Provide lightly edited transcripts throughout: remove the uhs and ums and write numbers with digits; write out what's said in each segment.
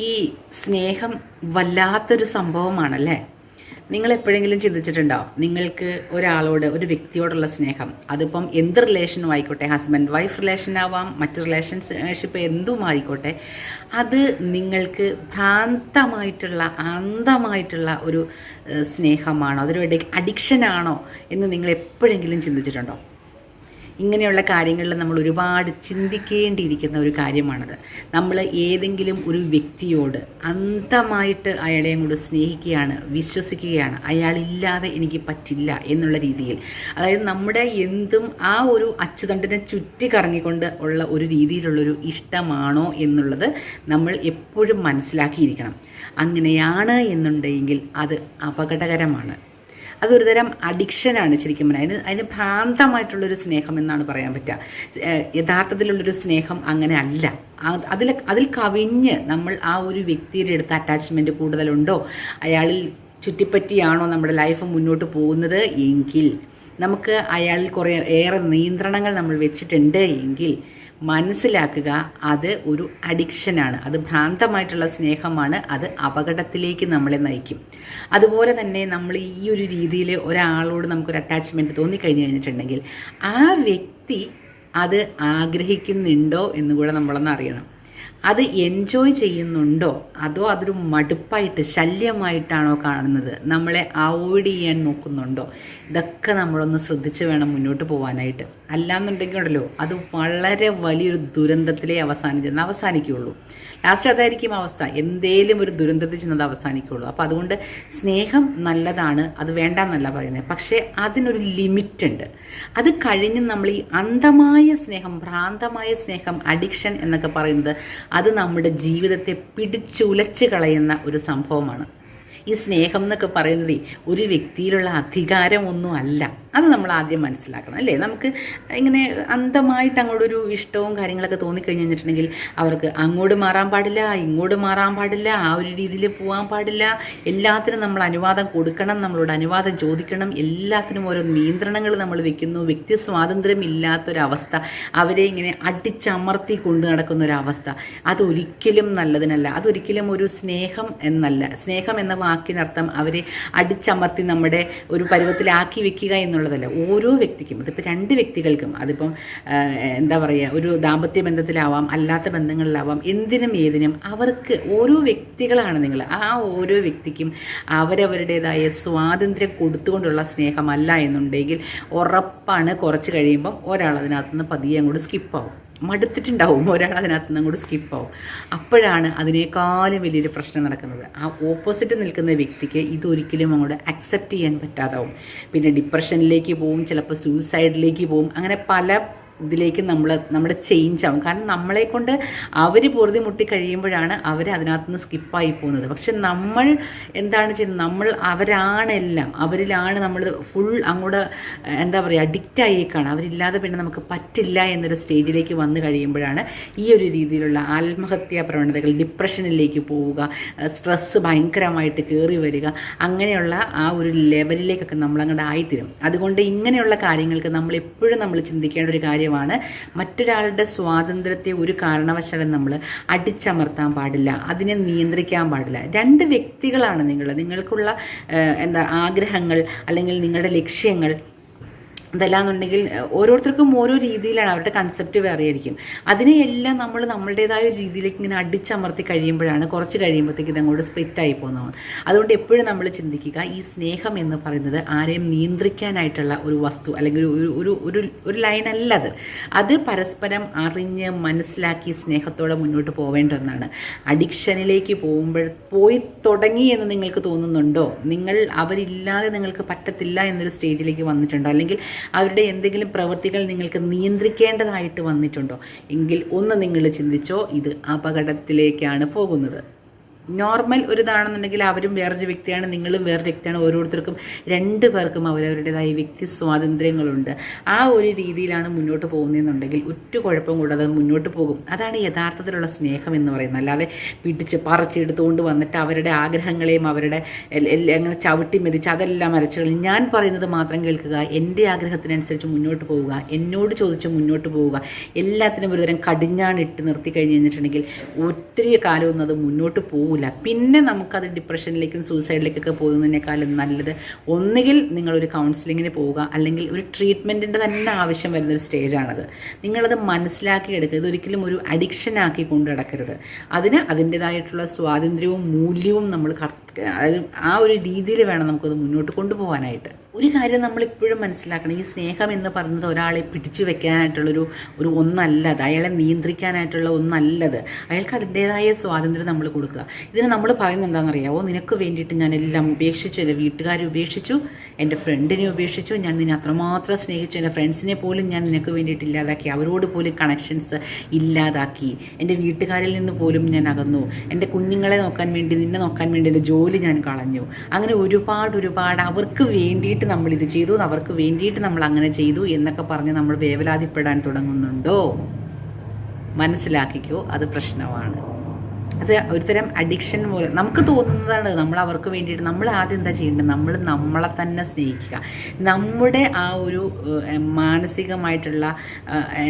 ഈ സ്നേഹം വല്ലാത്തൊരു സംഭവമാണല്ലേ. നിങ്ങൾ എപ്പോഴെങ്കിലും ചിന്തിച്ചിട്ടുണ്ടോ, നിങ്ങൾക്ക് ഒരാളോട്, ഒരു വ്യക്തിയോടുള്ള സ്നേഹം, അതിപ്പം എന്ത് റിലേഷനും ആയിക്കോട്ടെ, ഹസ്ബൻഡ് വൈഫ് റിലേഷൻ ആവാം, മറ്റ് റിലേഷൻഷിപ്പ് എന്തും ആയിക്കോട്ടെ, അത് നിങ്ങൾക്ക് ഭ്രാന്തമായിട്ടുള്ള അന്ധമായിട്ടുള്ള ഒരു സ്നേഹമാണോ, അതൊരു അഡിക്ഷനാണോ എന്ന് നിങ്ങൾ എപ്പോഴെങ്കിലും ചിന്തിച്ചിട്ടുണ്ടോ? ഇങ്ങനെയുള്ള കാര്യങ്ങളിൽ നമ്മൾ ഒരുപാട് ചിന്തിക്കേണ്ടിയിരിക്കുന്ന ഒരു കാര്യമാണത്. നമ്മൾ ഏതെങ്കിലും ഒരു വ്യക്തിയോട് അന്ധമായിട്ട് അയാളെ അങ്ങോട്ട് സ്നേഹിക്കുകയാണ്, വിശ്വസിക്കുകയാണ്, അയാളില്ലാതെ എനിക്ക് പറ്റില്ല എന്നുള്ള രീതിയിൽ. അതായത് നമ്മുടെ എന്തും ആ ഒരു അച്ചുതണ്ടിനെ ചുറ്റി കറങ്ങിക്കൊണ്ട് ഉള്ള ഒരു രീതിയിലുള്ളൊരു ഇഷ്ടമാണോ എന്നുള്ളത് നമ്മൾ എപ്പോഴും മനസ്സിലാക്കിയിരിക്കണം. അങ്ങനെയാണ് എന്നുണ്ടെങ്കിൽ അത് അപകടകരമാണ്. അതൊരു തരം അഡിക്ഷനാണ് ശരിക്കും പറഞ്ഞാൽ. അതിന് ഭ്രാന്തമായിട്ടുള്ളൊരു സ്നേഹം എന്നാണ് പറയാൻ പറ്റുക. യഥാർത്ഥത്തിലുള്ളൊരു സ്നേഹം അങ്ങനെ അല്ല. അതിൽ കവിഞ്ഞ് നമ്മൾ ആ ഒരു വ്യക്തിയുടെ അടുത്ത് അറ്റാച്ച്മെൻറ്റ് കൂടുതലുണ്ടോ, അയാളിൽ ചുറ്റിപ്പറ്റിയാണോ നമ്മുടെ ലൈഫ് മുന്നോട്ട് പോകുന്നത് എങ്കിൽ, നമുക്ക് അയാളിൽ ഏറെ നിയന്ത്രണങ്ങൾ നമ്മൾ വെച്ചിട്ടുണ്ട് എങ്കിൽ മനസ്സിലാക്കുക, അത് ഒരു അഡിക്ഷനാണ്, അത് ഭ്രാന്തമായിട്ടുള്ള സ്നേഹമാണ്, അത് അപകടത്തിലേക്ക് നമ്മളെ നയിക്കും. അതുപോലെ തന്നെ നമ്മൾ ഈ ഒരു രീതിയിൽ ഒരാളോട് നമുക്കൊരു അറ്റാച്ച്മെൻറ്റ് തോന്നിക്കഴിഞ്ഞ് കഴിഞ്ഞിട്ടുണ്ടെങ്കിൽ ആ വ്യക്തി അത് ആഗ്രഹിക്കുന്നുണ്ടോ എന്നുകൂടെ നമ്മളൊന്ന് അറിയണം. അത് എൻജോയ് ചെയ്യുന്നുണ്ടോ, അതോ അതൊരു മടുപ്പായിട്ട് ശല്യമായിട്ടാണോ കാണുന്നത്, നമ്മളെ അവോയ്ഡ് ചെയ്യാൻ നോക്കുന്നുണ്ടോ, ഇതൊക്കെ നമ്മളൊന്ന് ശ്രദ്ധിച്ച് വേണം മുന്നോട്ട് പോകാനായിട്ട്. അല്ലാന്നുണ്ടെങ്കിൽ ഉണ്ടല്ലോ, അത് വളരെ വലിയൊരു ദുരന്തത്തിലേ അവസാനിക്കുകയുള്ളൂ. ലാസ്റ്റ് അതായിരിക്കും അവസ്ഥ, എന്തേലും ഒരു ദുരന്തത്തിൽ ചെന്നത് അവസാനിക്കുകയുള്ളൂ. അപ്പോൾ അതുകൊണ്ട് സ്നേഹം നല്ലതാണ്, അത് വേണ്ടെന്നല്ല പറയുന്നത്, പക്ഷേ അതിനൊരു ലിമിറ്റ് ഉണ്ട്. അത് കഴിഞ്ഞ് നമ്മൾ ഈ അന്ധമായ സ്നേഹം, ഭ്രാന്തമായ സ്നേഹം, അഡിക്ഷൻ എന്നൊക്കെ പറയുന്നത്, അത് നമ്മുടെ ജീവിതത്തെ പിടിച്ചുലച്ച് കളയുന്ന ഒരു സംഭവമാണ്. ഈ സ്നേഹം എന്നൊക്കെ പറയുന്നത് ഒരു വ്യക്തിയിലുള്ള അധികാരമൊന്നും അല്ല. അത് നമ്മൾ ആദ്യം മനസ്സിലാക്കണം, അല്ലേ? നമുക്ക് ഇങ്ങനെ അന്ധമായിട്ട് അങ്ങോട്ടൊരു ഇഷ്ടവും കാര്യങ്ങളൊക്കെ തോന്നിക്കഴിഞ്ഞ് കഴിഞ്ഞിട്ടുണ്ടെങ്കിൽ അവർക്ക് അങ്ങോട്ട് മാറാൻ പാടില്ല, ഇങ്ങോട്ട് മാറാൻ പാടില്ല, ആ ഒരു രീതിയിൽ പോകാൻ പാടില്ല, എല്ലാത്തിനും നമ്മൾ അനുവാദം കൊടുക്കണം, നമ്മളോട് അനുവാദം ചോദിക്കണം, എല്ലാത്തിനും ഓരോ നിയന്ത്രണങ്ങൾ നമ്മൾ വെക്കുന്നു. വ്യക്തി സ്വാതന്ത്ര്യം ഇല്ലാത്തൊരവസ്ഥ, അവരെ ഇങ്ങനെ അടിച്ചമർത്തി കൊണ്ടു നടക്കുന്ന ഒരവസ്ഥ, അതൊരിക്കലും നല്ലതിനല്ല. അതൊരിക്കലും ഒരു സ്നേഹം എന്നല്ല. സ്നേഹം എന്ന വാക്കിനർത്ഥം അവരെ അടിച്ചമർത്തി നമ്മുടെ ഒരു പരുവത്തിലാക്കി വെക്കുക എന്നുള്ളതല്ല. ഓരോ വ്യക്തിക്കും, അതിപ്പോൾ രണ്ട് വ്യക്തികൾക്കും, അതിപ്പം എന്താ പറയുക, ഒരു ദാമ്പത്യ ബന്ധത്തിലാവാം, അല്ലാത്ത ബന്ധങ്ങളിലാവാം, എന്തിനും ഏതിനും അവർക്ക് ഓരോ വ്യക്തികളാണ് നിങ്ങൾ. ആ ഓരോ വ്യക്തിക്കും അവരവരുടേതായ സ്വാതന്ത്ര്യം കൊടുത്തുകൊണ്ടുള്ള സ്നേഹമല്ല എന്നുണ്ടെങ്കിൽ ഉറപ്പാണ് കുറച്ച് കഴിയുമ്പം ഒരാൾ അതിനകത്തുനിന്ന് പതിയെ അങ്ങോട്ട് സ്കിപ്പാവും, മടുത്തിട്ടുണ്ടാവും, ഒരാൾ അതിനകത്ത് നിന്ന് അങ്ങോട്ട് സ്കിപ്പാവും. അപ്പോഴാണ് അതിനേക്കാളും വലിയൊരു പ്രശ്നം നടക്കുന്നത്. ആ ഓപ്പോസിറ്റ് നിൽക്കുന്ന വ്യക്തിക്ക് ഇതൊരിക്കലും അങ്ങോട്ട് അക്സെപ്റ്റ് ചെയ്യാൻ പറ്റാതാവും. പിന്നെ ഡിപ്രഷനിലേക്ക് പോവും, ചിലപ്പോൾ സൂയിസൈഡിലേക്ക് പോവും, അങ്ങനെ പല ഇതിലേക്ക് നമ്മുടെ ചേഞ്ച് ആവും. കാരണം നമ്മളെ കൊണ്ട് അവർ പൊറുതി മുട്ടി കഴിയുമ്പോഴാണ് അവർ അതിനകത്ത് നിന്ന് സ്കിപ്പായി പോകുന്നത്. പക്ഷെ നമ്മൾ എന്താണ് ചെയ്യുന്നത്, അവരാണെല്ലാം, അവരിലാണ് നമ്മൾ ഫുൾ അങ്ങോട്ട് എന്താ പറയുക, അഡിക്റ്റായേക്കാണ്. അവരില്ലാതെ പിന്നെ നമുക്ക് പറ്റില്ല എന്നൊരു സ്റ്റേജിലേക്ക് വന്നു കഴിയുമ്പോഴാണ് ഈ ഒരു രീതിയിലുള്ള ആത്മഹത്യാ പ്രവണതകൾ, ഡിപ്രഷനിലേക്ക് പോവുക, സ്ട്രെസ്സ് ഭയങ്കരമായിട്ട് കയറി വരിക, അങ്ങനെയുള്ള ആ ഒരു ലെവലിലേക്കൊക്കെ നമ്മളങ്ങോട്ട് ആയിത്തീരും. അതുകൊണ്ട് ഇങ്ങനെയുള്ള കാര്യങ്ങൾക്ക് നമ്മൾ ചിന്തിക്കേണ്ട ഒരു കാര്യം, മറ്റൊരാളുടെ സ്വാതന്ത്ര്യത്തെ ഒരു കാരണവശാലും നമ്മൾ അടിച്ചമർത്താൻ പാടില്ല, അതിനെ നിയന്ത്രിക്കാൻ പാടില്ല. രണ്ട് വ്യക്തികളാണ് നിങ്ങൾക്കുള്ള ആഗ്രഹങ്ങൾ അല്ലെങ്കിൽ നിങ്ങളുടെ ലക്ഷ്യങ്ങൾ, അതല്ലാന്നുണ്ടെങ്കിൽ ഓരോരുത്തർക്കും ഓരോ രീതിയിലാണ്, അവരുടെ കൺസെപ്റ്റ് വേറെ ആയിരിക്കും. അതിനെയെല്ലാം നമ്മൾ നമ്മളുടേതായ ഒരു രീതിയിലേക്ക് ഇങ്ങനെ അടിച്ചമർത്തി കഴിയുമ്പോഴാണ് കുറച്ച് കഴിയുമ്പോഴത്തേക്ക് ഇതങ്ങോട്ട് സ്പ്ലിറ്റായി പോകുന്നത്. അതുകൊണ്ട് എപ്പോഴും നമ്മൾ ചിന്തിക്കുക, ഈ സ്നേഹം എന്ന് പറയുന്നത് ആരെയും നിയന്ത്രിക്കാനായിട്ടുള്ള ഒരു വസ്തു അല്ലെങ്കിൽ ഒരു ലൈനല്ല. അത് പരസ്പരം അറിഞ്ഞ് മനസ്സിലാക്കി സ്നേഹത്തോടെ മുന്നോട്ട് പോവേണ്ട ഒന്നാണ്. അഡിക്ഷനിലേക്ക് പോയി തുടങ്ങി എന്ന് നിങ്ങൾക്ക് തോന്നുന്നുണ്ടോ, അവരില്ലാതെ നിങ്ങൾക്ക് പറ്റത്തില്ല എന്നൊരു സ്റ്റേജിലേക്ക് വന്നിട്ടുണ്ടോ, അല്ലെങ്കിൽ അവരുടെ എന്തെങ്കിലും പ്രവൃത്തികൾ നിങ്ങൾക്ക് നിയന്ത്രിക്കേണ്ടതായിട്ട് വന്നിട്ടുണ്ടോ എങ്കിൽ ഒന്ന് നിങ്ങൾ ചിന്തിച്ചോ, ഇത് അപകടത്തിലേക്കാണ് പോകുന്നത്. നോർമൽ ഒരു ഇതാണെന്നുണ്ടെങ്കിൽ അവരും വേറൊരു വ്യക്തിയാണ്, നിങ്ങളും വേറൊരു വ്യക്തിയാണ്. ഓരോരുത്തർക്കും രണ്ട് പേർക്കും അവരവരുടേതായ വ്യക്തി സ്വാതന്ത്ര്യങ്ങളുണ്ട്. ആ ഒരു രീതിയിലാണ് മുന്നോട്ട് പോകുന്നതെന്നുണ്ടെങ്കിൽ ഒറ്റ കുഴപ്പം കൂടാതെ മുന്നോട്ട് പോകും. അതാണ് യഥാർത്ഥത്തിലുള്ള സ്നേഹം എന്ന് പറയുന്നത്. അല്ലാതെ പിടിച്ച് പറിച്ചെടുത്തുകൊണ്ട് വന്നിട്ട് അവരുടെ ആഗ്രഹങ്ങളെയും അവരുടെ അങ്ങനെ ചവിട്ടി മെതിച്ച് അതെല്ലാം മരച്ചുകളിൽ ഞാൻ പറയുന്നത് മാത്രം കേൾക്കുക, എൻ്റെ ആഗ്രഹത്തിനനുസരിച്ച് മുന്നോട്ട് പോവുക, എന്നോട് ചോദിച്ച് മുന്നോട്ട് പോവുക. എല്ലാത്തിനും ഒരുതരം കടിഞ്ഞാണിട്ട് നിർത്തി കഴിഞ്ഞ് കഴിഞ്ഞിട്ടുണ്ടെങ്കിൽ ഒത്തിരി കാലമൊന്നും അത് മുന്നോട്ട് പോകില്ല. പിന്നെ നമുക്കത് ഡിപ്രഷനിലേക്കും സൂസൈഡിലേക്കൊക്കെ പോകുന്നതിനേക്കാളും നല്ലത് ഒന്നുകിൽ നിങ്ങളൊരു കൗൺസിലിങ്ങിന് പോവുക, അല്ലെങ്കിൽ ഒരു ട്രീറ്റ്മെൻറ്റിൻ്റെ തന്നെ ആവശ്യം വരുന്നൊരു സ്റ്റേജാണത്. നിങ്ങളത് മനസ്സിലാക്കി എടുക്കുക. ഇതൊരിക്കലും ഒരു അഡിക്ഷൻ ആക്കി കൊണ്ടു നടക്കരുത്. അതിന് അതിൻ്റേതായിട്ടുള്ള സ്വാതന്ത്ര്യവും മൂല്യവും നമ്മൾ അതായത് ആ ഒരു രീതിയിൽ വേണം നമുക്കത് മുന്നോട്ട് കൊണ്ടുപോകാനായിട്ട്. ഒരു കാര്യം നമ്മളിപ്പോഴും മനസ്സിലാക്കണം, ഈ സ്നേഹം എന്ന് പറയുന്നത് ഒരാളെ പിടിച്ചു വെക്കാനായിട്ടുള്ളൊരു ഒന്നല്ലത്, അയാളെ നിയന്ത്രിക്കാനായിട്ടുള്ള ഒന്നല്ലത്. അയാൾക്ക് അതിൻ്റേതായ സ്വാതന്ത്ര്യം നമ്മൾ കൊടുക്കുക. ഇതിന് നമ്മൾ പറയുന്നത് എന്താണെന്നറിയാമോ? നിനക്ക് വേണ്ടിയിട്ട് ഞാൻ എല്ലാം ഉപേക്ഷിച്ചു, എൻ്റെ വീട്ടുകാരെ ഉപേക്ഷിച്ചു, എൻ്റെ ഫ്രണ്ടിനെ ഉപേക്ഷിച്ചു, ഞാൻ നിന്നെ അത്രമാത്രം സ്നേഹിച്ചു, എൻ്റെ ഫ്രണ്ട്സിനെ പോലും ഞാൻ നിനക്ക് വേണ്ടിയിട്ട് ഇല്ലാതാക്കി, അവരോട് പോലും കണക്ഷൻസ് ഇല്ലാതാക്കി, എൻ്റെ വീട്ടുകാരിൽ നിന്ന് പോലും ഞാൻ അകന്നു, എൻ്റെ കുഞ്ഞുങ്ങളെ നോക്കാൻ വേണ്ടി, നിന്നെ നോക്കാൻ വേണ്ടി എൻ്റെ ജോലി ഞാൻ കളഞ്ഞു. അങ്ങനെ ഒരുപാട് അവർക്ക് വേണ്ടിയിട്ട് നമ്മളിത് ചെയ്തു, അവർക്ക് വേണ്ടിയിട്ട് നമ്മൾ അങ്ങനെ ചെയ്തു എന്നൊക്കെ പറഞ്ഞ് നമ്മൾ വേവലാതിപ്പെടാൻ തുടങ്ങുന്നുണ്ടോ? മനസ്സിലാക്കിക്കോ, അത് പ്രശ്നമാണ്. അത് ഒരുതരം അഡിക്ഷൻ പോലെ നമുക്ക് തോന്നുന്നതാണ്. നമ്മൾ അവർക്ക് വേണ്ടിയിട്ട് നമ്മൾ ആദ്യം എന്താ ചെയ്യേണ്ടത്? നമ്മൾ നമ്മളെ തന്നെ സ്നേഹിക്കുക. നമ്മുടെ ആ ഒരു മാനസികമായിട്ടുള്ള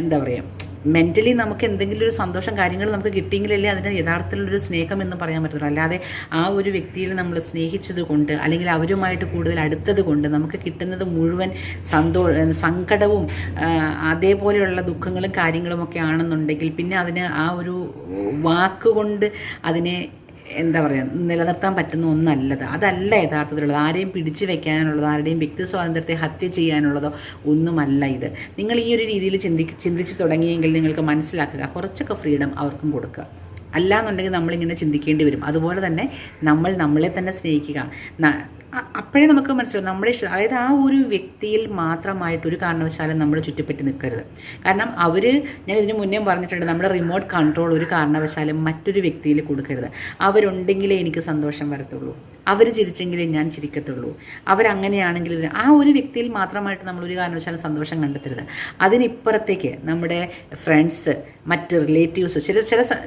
എന്താ പറയുക, മെൻ്റലി നമുക്ക് എന്തെങ്കിലും ഒരു സന്തോഷം കാര്യങ്ങൾ നമുക്ക് കിട്ടിയെങ്കിലല്ലേ അതിന് യഥാർത്ഥത്തിലുള്ളൊരു സ്നേഹം എന്ന് പറയാൻ പറ്റുള്ളൂ. അല്ലാതെ ആ ഒരു വ്യക്തിയിൽ നമ്മൾ സ്നേഹിച്ചത് കൊണ്ട് അല്ലെങ്കിൽ അവരുമായിട്ട് കൂടുതൽ അടുത്തത് കൊണ്ട് നമുക്ക് കിട്ടുന്നത് മുഴുവൻ സങ്കടവും അതേപോലെയുള്ള ദുഃഖങ്ങളും കാര്യങ്ങളുമൊക്കെ ആണെന്നുണ്ടെങ്കിൽ പിന്നെ അതിന് ആ ഒരു വാക്കുകൊണ്ട് അതിനെ എന്താ പറയുക നിലനിർത്താൻ പറ്റുന്ന ഒന്നല്ലത്. അതല്ല യഥാർത്ഥത്തിലുള്ളത്. ആരെയും പിടിച്ചു വെക്കാനുള്ളതോ ആരുടെയും വ്യക്തി സ്വാതന്ത്ര്യത്തെ ഹത്യ ചെയ്യാനുള്ളതോ ഒന്നുമല്ല ഇത്. നിങ്ങൾ ഈ ഒരു രീതിയിൽ ചിന്തിച്ച് തുടങ്ങിയെങ്കിൽ നിങ്ങൾക്ക് മനസ്സിലാക്കുക, കുറച്ചൊക്കെ ഫ്രീഡം അവർക്കും കൊടുക്കുക. അല്ലാന്നുണ്ടെങ്കിൽ നമ്മളിങ്ങനെ ചിന്തിക്കേണ്ടി വരും. അതുപോലെ തന്നെ നമ്മളെ തന്നെ സ്നേഹിക്കുക. അപ്പോഴേ നമുക്ക് മനസ്സിലാവും നമ്മുടെ ഇഷ്ടം. അതായത് ആ ഒരു വ്യക്തിയിൽ മാത്രമായിട്ട് ഒരു കാരണവശാലും നമ്മൾ ചുറ്റിപ്പറ്റി നിൽക്കരുത്. കാരണം ഞാൻ ഇതിന് മുന്നേ പറഞ്ഞിട്ടുണ്ട്, നമ്മുടെ റിമോട്ട് കൺട്രോൾ ഒരു കാരണവശാലും മറ്റൊരു വ്യക്തിയിൽ കൊടുക്കരുത്. അവരുണ്ടെങ്കിലേ എനിക്ക് സന്തോഷം വരത്തുള്ളൂ, അവർ ചിരിച്ചെങ്കിലേ ഞാൻ ചിരിക്കത്തുള്ളൂ, അവരങ്ങനെയാണെങ്കിൽ ആ ഒരു വ്യക്തിയിൽ മാത്രമായിട്ട് നമ്മൾ ഒരു കാരണവശാലും സന്തോഷം കണ്ടെത്തരുത്. അതിനിപ്പുറത്തേക്ക് നമ്മുടെ ഫ്രണ്ട്സ്, മറ്റ് റിലേറ്റീവ്സ്,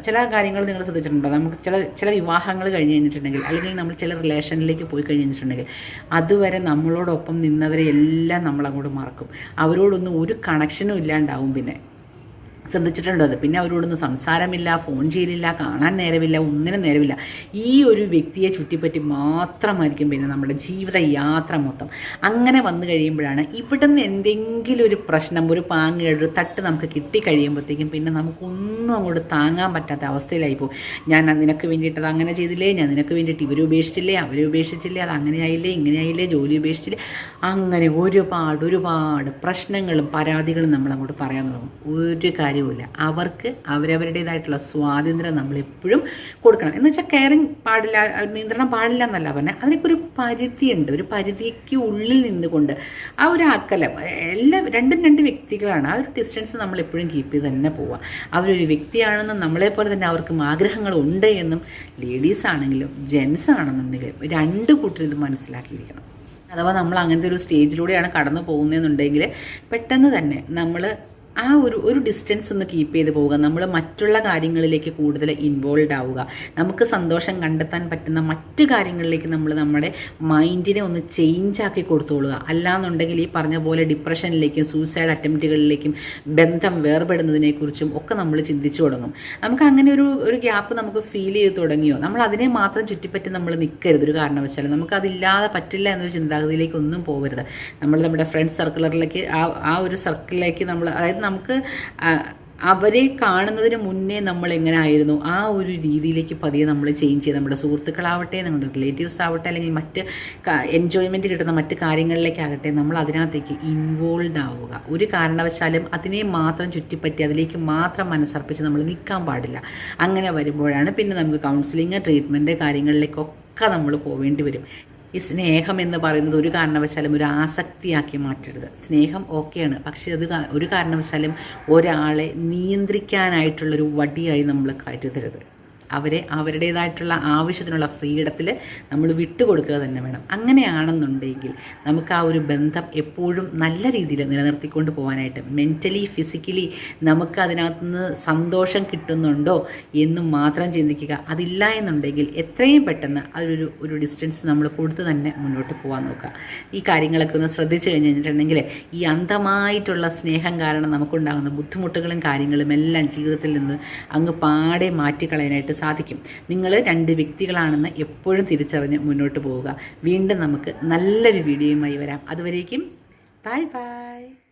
ചില കാര്യങ്ങൾ നിങ്ങൾ ശ്രദ്ധിച്ചിട്ടുണ്ടോ? നമുക്ക് ചില വിവാഹങ്ങൾ കഴിഞ്ഞ് കഴിഞ്ഞിട്ടുണ്ടെങ്കിൽ അല്ലെങ്കിൽ നമ്മൾ ചില റിലേഷനിലേക്ക് പോയി കഴിഞ്ഞിട്ടുണ്ടെങ്കിൽ അതുവരെ നമ്മളോടൊപ്പം നിന്നവരെ എല്ലാം നമ്മളങ്ങോട്ട് മറക്കും. അവരോടൊന്നും ഒരു കണക്ഷനും ഇല്ലാണ്ടാവും. പിന്നെ ശ്രദ്ധിച്ചിട്ടുണ്ടോ അത്? പിന്നെ അവരോടൊന്നും സംസാരമില്ല, ഫോൺ ചെയ്യലില്ല, കാണാൻ നേരമില്ല, ഒന്നിനും നേരമില്ല. ഈ ഒരു വ്യക്തിയെ ചുറ്റിപ്പറ്റി മാത്രമായിരിക്കും പിന്നെ നമ്മുടെ ജീവിത യാത്ര മൊത്തം. അങ്ങനെ വന്നു കഴിയുമ്പോഴാണ് ഇവിടെ നിന്ന് എന്തെങ്കിലും ഒരു പ്രശ്നം, ഒരു പാങ്ങ്, ഒരു തട്ട് നമുക്ക് കിട്ടിക്കഴിയുമ്പോഴത്തേക്കും പിന്നെ നമുക്കൊന്നും അങ്ങോട്ട് താങ്ങാൻ പറ്റാത്ത അവസ്ഥയിലായി പോകും. ഞാൻ നിനക്ക് വേണ്ടിയിട്ട് അത് അങ്ങനെ ചെയ്തില്ലേ, ഞാൻ നിനക്ക് വേണ്ടിയിട്ട് ഇവരെ ഉപേക്ഷിച്ചില്ലേ, അവരെ ഉപേക്ഷിച്ചില്ലേ, അത് അങ്ങനെയായില്ലേ, ഇങ്ങനെയായില്ലേ, ജോലി ഉപേക്ഷിച്ചില്ലേ, അങ്ങനെ ഒരുപാട് പ്രശ്നങ്ങളും പരാതികളും നമ്മളങ്ങോട്ട് പറയാൻ തുടങ്ങും. ഒരു കാര്യമില്ല. അവർക്ക് അവരവരുടേതായിട്ടുള്ള സ്വാതന്ത്ര്യം നമ്മളെപ്പോഴും കൊടുക്കണം. എന്ന് വെച്ചാൽ കെയറിങ് പാടില്ല, നിയന്ത്രണം പാടില്ല എന്നല്ല പറഞ്ഞാൽ, അതിനൊക്കെ ഒരു പരിധിയുണ്ട്. ഒരു പരിധിക്ക് ഉള്ളിൽ നിന്നുകൊണ്ട് ആ ഒരു അകലം, രണ്ടും രണ്ട് വ്യക്തികളാണ്. ആ ഒരു ഡിസ്റ്റൻസ് നമ്മളെപ്പോഴും കീപ്പ് ചെയ്ത് തന്നെ പോവുക. അവരൊരു വ്യക്തിയാണെന്നും നമ്മളെപ്പോലെ തന്നെ അവർക്കും ആഗ്രഹങ്ങളുണ്ട് എന്നും ലേഡീസ് ആണെങ്കിലും ജെൻസ് ആണെന്നുണ്ടെങ്കിലും രണ്ട് കൂട്ടരും ഇത് മനസ്സിലാക്കിയിരിക്കണം. അഥവാ നമ്മൾ അങ്ങനത്തെ ഒരു സ്റ്റേജിലൂടെയാണ് കടന്നു പോകുന്നതെന്നുണ്ടെങ്കിൽ പെട്ടെന്ന് തന്നെ നമ്മൾ ആ ഒരു ഡിസ്റ്റൻസ് ഒന്ന് കീപ്പ് ചെയ്ത് പോവുക. നമ്മൾ മറ്റുള്ള കാര്യങ്ങളിലേക്ക് കൂടുതൽ ഇൻവോൾവ് ആവുക. നമുക്ക് സന്തോഷം കണ്ടെത്താൻ പറ്റുന്ന മറ്റു കാര്യങ്ങളിലേക്ക് നമ്മൾ നമ്മുടെ മൈൻഡിനെ ഒന്ന് ചേഞ്ച് ആക്കി കൊടുത്തോളുക. അല്ലാന്നുണ്ടെങ്കിൽ ഈ പറഞ്ഞ പോലെ ഡിപ്രഷനിലേക്കും സൂസൈഡ് അറ്റംപ്റ്റുകളിലേക്കും ബന്ധം വേർപെടുന്നതിനെക്കുറിച്ചും ഒക്കെ നമ്മൾ ചിന്തിച്ചു തുടങ്ങും. നമുക്ക് അങ്ങനെ ഒരു ഗ്യാപ്പ് നമുക്ക് ഫീൽ ചെയ്ത് തുടങ്ങിയോ, നമ്മൾ അതിനെ മാത്രം ചുറ്റിപ്പറ്റി നമ്മൾ നിൽക്കരുത് ഒരു കാരണവശാലും. നമുക്കതില്ലാതെ പറ്റില്ല എന്നൊരു ചിന്താഗതിയിലേക്ക് ഒന്നും പോകരുത്. നമ്മുടെ ഫ്രണ്ട് സർക്കിളിലേക്ക് ആ ഒരു സർക്കിളിലേക്ക് നമ്മൾ, അതായത് നമുക്ക് അവരെ കാണുന്നതിന് മുന്നേ നമ്മൾ എങ്ങനെ ആയിരുന്നു ആ ഒരു രീതിയിലേക്ക് പതിയെ നമ്മൾ ചേഞ്ച് ചെയ്ത് നമ്മുടെ സുഹൃത്തുക്കളാവട്ടെ, നമ്മുടെ റിലേറ്റീവ്സ് ആവട്ടെ, അല്ലെങ്കിൽ മറ്റ് എൻജോയ്മെൻറ്റ് കിട്ടുന്ന മറ്റ് കാര്യങ്ങളിലേക്കാകട്ടെ നമ്മൾ അതിനകത്തേക്ക് ഇൻവോൾവ് ആവുക. ഒരു കാരണവശാലും അതിനെ മാത്രം ചുറ്റിപ്പറ്റി അതിലേക്ക് മാത്രം മനസ്സർപ്പിച്ച് നമ്മൾ നിൽക്കാൻ പാടില്ല. അങ്ങനെ വരുമ്പോഴാണ് പിന്നെ നമുക്ക് കൗൺസിലിങ്, ട്രീറ്റ്മെൻറ്റ് കാര്യങ്ങളിലേക്കൊക്കെ നമ്മൾ പോവേണ്ടി വരും. ഈ സ്നേഹം എന്ന് പറയുന്നത് ഒരു കാരണവശാലും ഒരു ആസക്തിയാക്കി മാറ്റരുത്. സ്നേഹം ഓക്കെയാണ്, പക്ഷേ അത് ഒരു കാരണവശാലും ഒരാളെ നിയന്ത്രിക്കാനായിട്ടുള്ളൊരു വടിയായി നമ്മൾ കരുതരുത്. അവരെ അവരുടേതായിട്ടുള്ള ആവശ്യത്തിനുള്ള ഫ്രീഡത്തിൽ നമ്മൾ വിട്ടുകൊടുക്കുക തന്നെ വേണം. അങ്ങനെയാണെന്നുണ്ടെങ്കിൽ നമുക്ക് ആ ഒരു ബന്ധം എപ്പോഴും നല്ല രീതിയിൽ നിലനിർത്തിക്കൊണ്ട് പോകാനായിട്ട് മെൻ്റലി ഫിസിക്കലി നമുക്ക് അതിനകത്തുനിന്ന് സന്തോഷം കിട്ടുന്നുണ്ടോ എന്നും മാത്രം ചിന്തിക്കുക. അതില്ല എന്നുണ്ടെങ്കിൽ എത്രയും പെട്ടെന്ന് ഒരു ഡിസ്റ്റൻസ് നമ്മൾ കൊടുത്ത് തന്നെ മുന്നോട്ട് പോകാൻ നോക്കുക. ഈ കാര്യങ്ങളൊക്കെ ഒന്ന് ശ്രദ്ധിച്ചു കഴിഞ്ഞിട്ടുണ്ടെങ്കിൽ ഈ അന്ധമായിട്ടുള്ള സ്നേഹം കാരണം നമുക്കുണ്ടാകുന്ന ബുദ്ധിമുട്ടുകളും കാര്യങ്ങളും എല്ലാം ജീവിതത്തിൽ നിന്ന് അങ്ങ് പാടെ മാറ്റിക്കളയാനായിട്ട് സാധിക്കും. നിങ്ങൾ രണ്ട് വ്യക്തികളാണെന്ന് എപ്പോഴും തിരിച്ചറിഞ്ഞ് മുന്നോട്ട് പോവുക. വീണ്ടും നമുക്ക് നല്ലൊരു വീഡിയോയുമായി വരാം. അതുവരേക്കും ബൈ ബൈ.